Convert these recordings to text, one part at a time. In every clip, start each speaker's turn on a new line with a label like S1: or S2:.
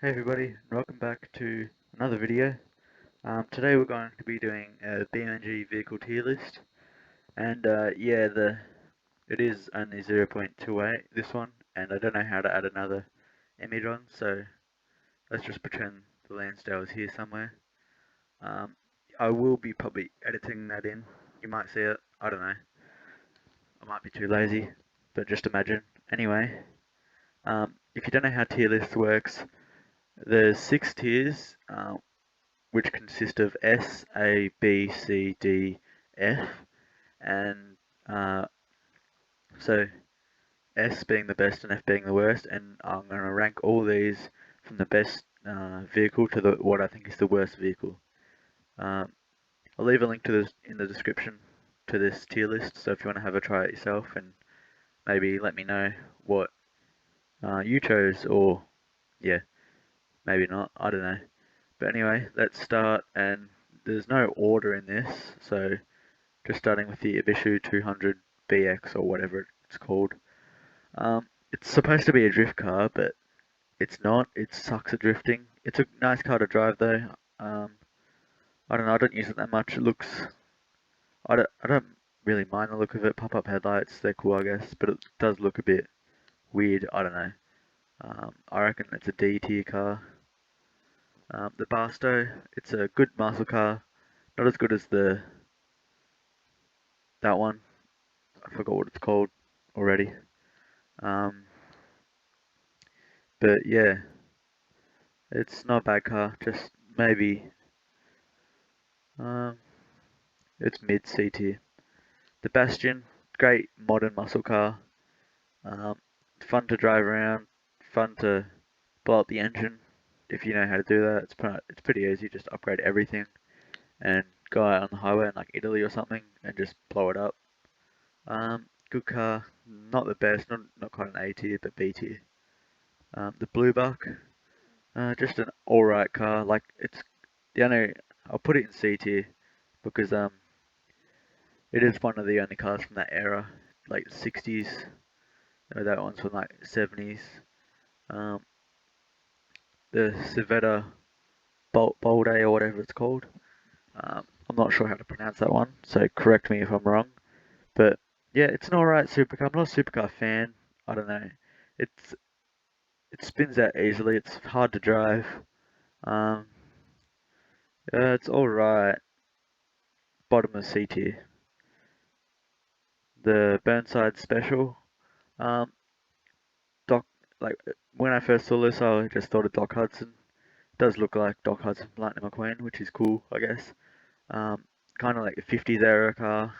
S1: Hey everybody, and welcome back to another video. Today we're going to be doing a BeamNG vehicle tier list, and it is only 0.28 this one, and I don't know how to add another image on, so let's just pretend the Lansdale is here somewhere. Um, I will be probably editing that in. You might see it. I don't know. I might be too lazy, but just imagine. Anyway, if you don't know how tier list works, there's 6 tiers. Which consist of S, A, B, C, D, F, and uh, so S being the best and F being the worst, and I'm going to rank all these from the best vehicle to what I think is the worst vehicle. Um, I'll leave a link to this in the description to this tier list, so if you want to have a try it yourself and maybe let me know what you chose, or yeah, maybe not, I don't know. But anyway, let's start, and there's no order in this, so just starting with the Ibishu 200BX or whatever it's called. It's supposed to be a drift car, but it's not. It sucks at drifting. It's a nice car to drive though. I don't know. I don't use it that much. It looks. I don't really mind the look of it. Pop-up headlights, they're cool, I guess, but it does look a bit weird. I don't know. I reckon it's a D tier car. The Barstow, it's a good muscle car. Not as good as that one. I forgot what it's called already. Um, but yeah, it's not a bad car. Just maybe um, it's mid C tier. The Bastion, great modern muscle car. Um, Fun to drive around. Fun to blow up the engine if you know how to do that. It's pretty easy. Just upgrade everything and go out on the highway in like Italy or something and just blow it up. Good car. Not the best. Not quite an A tier, but B tier. The Blue Buck. Just an alright car. Like it's the only. I'll put it in C tier because it is one of the only cars from that era, like 60s. No, that one's from like 70s. Um, the Civetta Bolde or whatever it's called. I'm not sure how to pronounce that one, so correct me if I'm wrong. But yeah, it's an alright supercar. I'm not a supercar fan. I don't know. It's it spins out easily. It's hard to drive. Um, it's alright. Bottom of C tier. The Burnside Special. Um, Doc, like when I first saw this, I just thought of Doc Hudson. It does look like Doc Hudson from Lightning McQueen, which is cool, I guess. Um, Kind of like a 50s era car.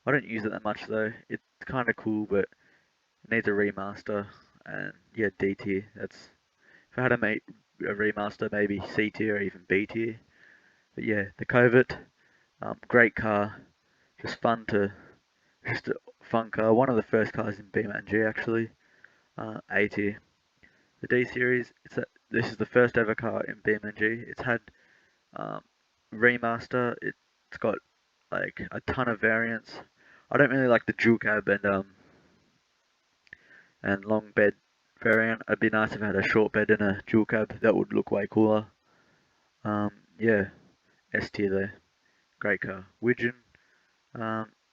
S1: I don't use it that much though. It's kind of cool, but it needs a remaster. And yeah, D tier. That's if I had to make a remaster, maybe C tier or even B tier. But yeah, the Covert, great car, just just a fun car. One of the first cars in BeamNG actually. A tier. The D series, this is the first ever car in BeamNG. It's had um, remaster. It's got like a ton of variants. I don't really like the dual cab and long bed variant. It'd be nice if it had a short bed and a dual cab. That would look way cooler. Yeah, S tier there. Great car. Widgeon,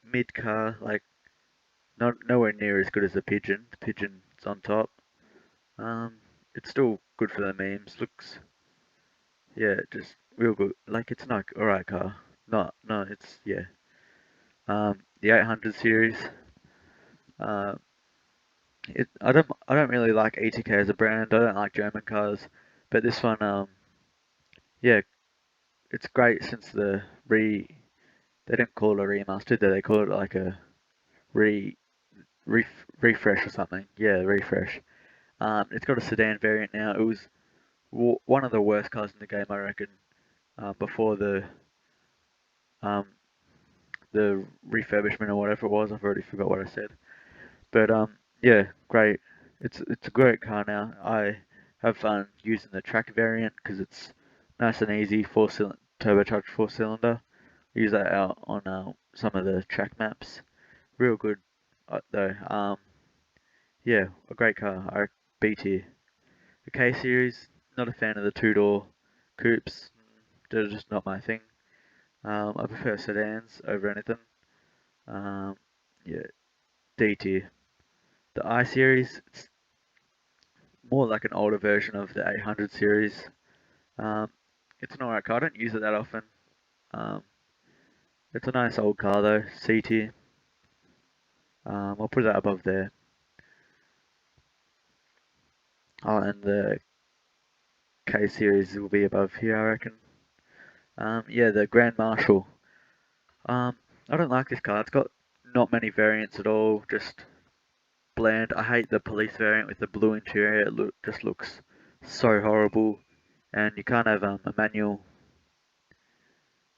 S1: mid car, like not nowhere near as good as the Pigeon. The Pigeon's on top. Um, it's still good for the memes. Looks, yeah, just real good. Like it's not alright car. No, it's yeah. The 800 series. Uh, I don't really like ETK as a brand. I don't like German cars, but this one, yeah, it's great since the re. They didn't call it a remaster, did they? They called it like a re, refresh or something. Yeah, refresh. It's got a sedan variant now. It was one of the worst cars in the game, I reckon. Before um the refurbishment or whatever it was. I've already forgot what I said. But yeah, great. It's a great car now. I have fun using the track variant because it's nice and easy. Turbocharged 4 cylinder. Use that out on some of the track maps. Real good though. Yeah, a great car. B tier. The K series, not a fan of the two-door coupes. They're just not my thing. I prefer sedans over anything. Um, yeah, D tier. The I series, it's more like an older version of the 800 series. Um, it's an alright car. I don't use it that often. Um, it's a nice old car though. C tier. I'll put that above there. Oh, and the K series will be above here, I reckon. Yeah, the Grand Marshal. I don't like this car. It's got not many variants at all. Just bland. I hate the police variant with the blue interior. It just looks so horrible. And you can't have a manual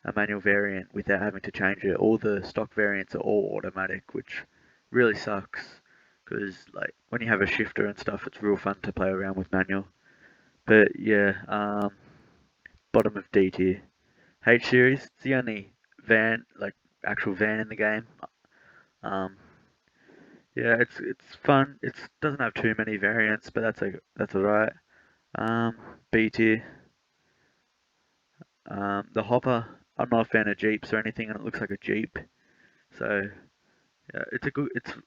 S1: variant without having to change it. All the stock variants are all automatic, which really sucks. Because like when you have a shifter and stuff, it's real fun to play around with manual. But yeah, bottom of D tier. H series. It's the only van, like actual van in the game. Um, yeah, it's fun. It doesn't have too many variants, but that's alright. Um, B tier. The Hopper. I'm not a fan of Jeeps or anything, and it looks like a Jeep. So yeah, it's a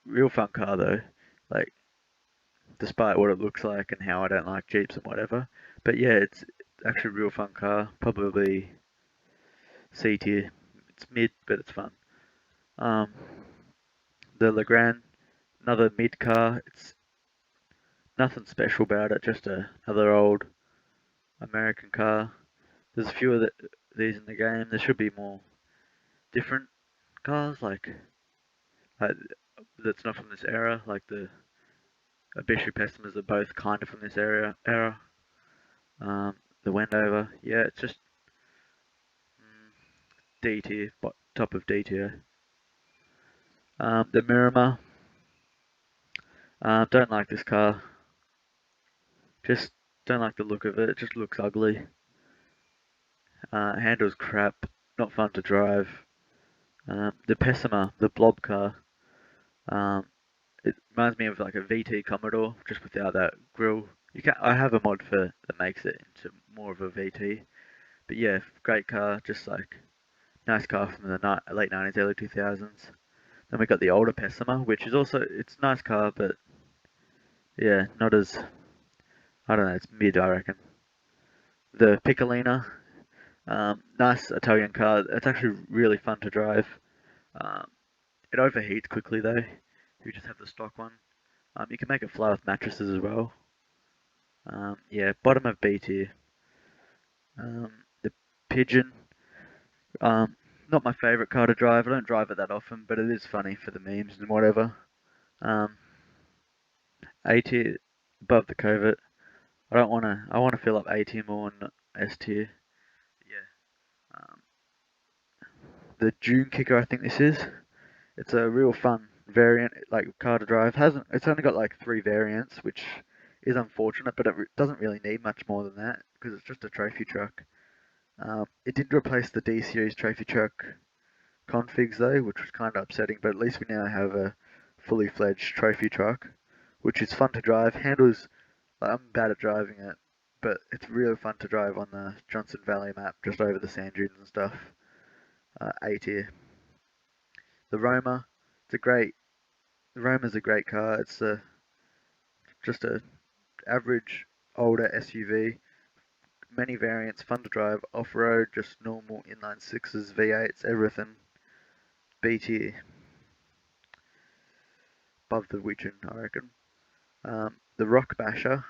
S1: real fun car though. Like despite what it looks like and how I don't like Jeeps and whatever. But yeah, it's actually a real fun car. Probably C tier. It's mid, but it's fun. Um, the Legrand, another mid car. It's nothing special about it. Just another old American car. There's a few of these in the game. There should be more different cars like that's not from this era. Like the Bishop Pessimas are both kind of from this era. The Wendover, yeah, it's just D tier, top of D tier. The Miramar, don't like this car. Just don't like the look of it. It just looks ugly. Handles crap. Not fun to drive. The Pessima, the blob car. Um, it reminds me of like a VT Commodore, just without that grille. I have a mod for that makes it into more of a VT. But yeah, great car. Just like nice car from the late 90s, early 2000s. Then we got the older Pessima, which is also it's a nice car, but yeah, not as I don't know. It's mid, I reckon. The Piccolina, nice Italian car. It's actually really fun to drive. Um, it overheats quickly though. If you just have the stock one. You can make it fly with mattresses as well. Yeah, bottom of B tier. The Pigeon. Um, not my favourite car to drive. I don't drive it that often, but it is funny for the memes and whatever. Um, A tier above the Covert. I don't want to. I want to fill up A tier more than S tier. Yeah. The Dune Kicker, I think this is. It's a real fun variant, like car to drive. Hasn't It's only got like 3 variants, which is unfortunate, but it doesn't really need much more than that because it's just a trophy truck. It did replace the D series trophy truck configs though, which was kind of upsetting. But at least we now have a fully fledged trophy truck, which is fun to drive. Handles. I'm bad at driving it, but it's really fun to drive on the Johnson Valley map, just over the sand dunes and stuff. A tier. The Roma. It's a great. The Roma's a great car. It's just a average older SUV. Many variants, fun to drive, off-road, just normal inline sixes, V8s, everything. B tier, above the Widgeon, I reckon. The Rock Basher.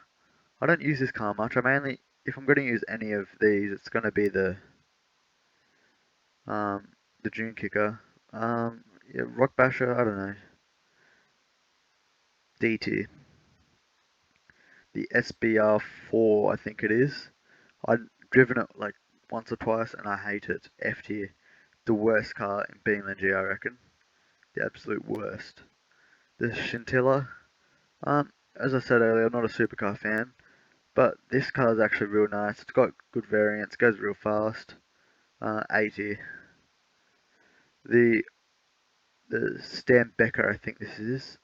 S1: I don't use this car much. If I'm going to use any of these, it's going to be um, the Dune Kicker. Yeah, Rock Basher. I don't know. D tier. The SBR4, I think it is. I've driven it like once or twice, and I hate it. F tier. The worst car in BeamNG, I reckon. The absolute worst. The Scintilla. As I said earlier, I'm not a supercar fan, but this car is actually real nice. It's got good variants, goes real fast. 80. The the Stan Becker, I think this is.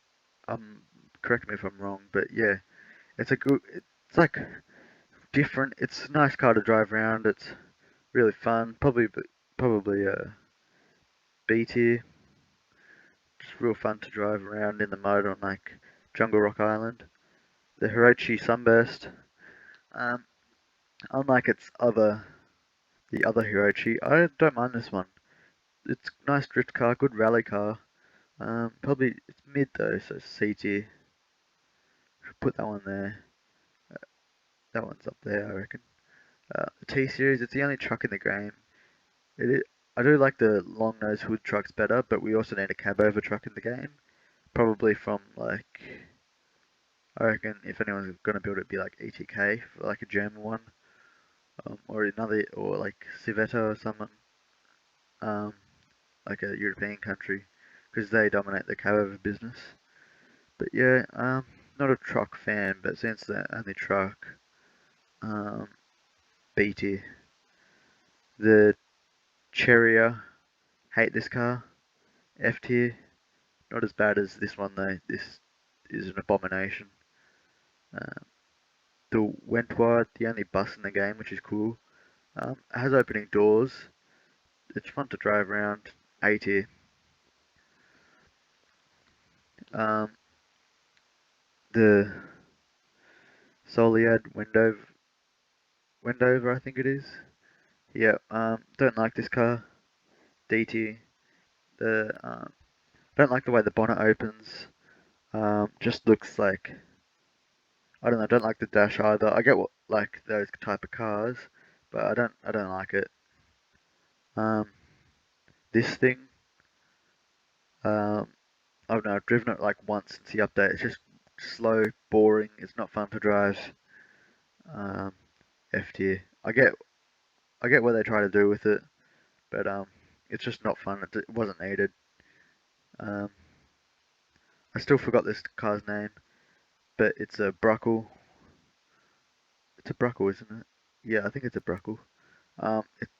S1: Correct me if I'm wrong, but yeah, it's a good. It's like different. It's a nice car to drive around. It's really fun. Probably a B tier. Just real fun to drive around in the mud on like Jungle Rock Island. The Hirochi Sunburst. Um, unlike the other Hirochi, I don't mind this one. It's a nice drift car, good rally car. Probably it's mid though, so C tier. Should put that one there. That one's up there, I reckon. The T series, it's the only truck in the game. It is, I do like the long nose hood trucks better, but we also need a cab over truck in the game. Probably from like, I reckon if anyone's gonna build it, it'd be like ETK for like a German one, or another, or like Civetta or someone, um, like a European country, because they dominate the cab over business. But yeah, not a truck fan, but since the only truck, um, B tier. The Cheria, hate this car. F tier, not as bad as this one though. This is an abomination. Um, the Wentworth, the only bus in the game, which is cool. It has opening doors. It's fun to drive around. A tier. Um, the Soliad Wendover, I think it is. Yeah. Don't like this car. D tier. The don't like the way the bonnet opens. Just looks like, I don't know. I don't like the dash either. I get what like those type of cars, but I don't like it. Um, this thing, um, I don't know. I've driven it like once since the update. It's just slow, boring. It's not fun to drive. Um, F tier. I get what they try to do with it, but it's just not fun. It wasn't needed. Um, I still forgot this car's name, but it's a Bruckle. It's a Bruckle, isn't it? Yeah, I think it's a Bruckle. It's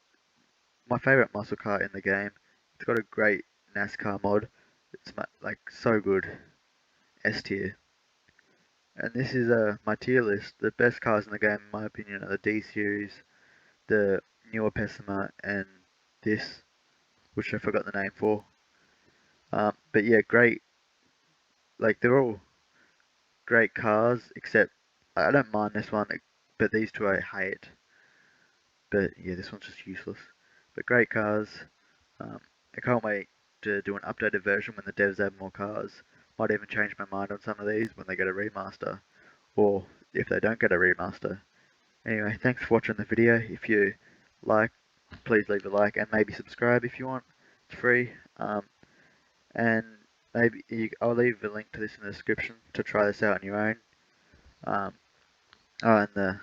S1: my favorite muscle car in the game. It's got a great NASCAR mod. It's like so good. S tier. And this is my tier list. The best cars in the game, in my opinion, are the D series, the newer Pessima, and this, which I forgot the name for. But yeah, great. Like they're all great cars, except I don't mind this one, but these two I hate. But yeah, this one's just useless. But great cars. Um, I can't wait to do an updated version when the devs add more cars. Might even change my mind on some of these when they get a remaster, or if they don't get a remaster. Anyway, thanks for watching the video. If you like, please leave a like and maybe subscribe if you want. It's free. And I'll leave a link to this in the description to try this out on your own. Um, and the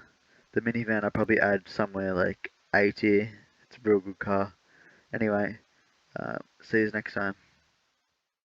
S1: minivan I'll probably add somewhere like A tier. It's a real good car. Anyway, see you next time.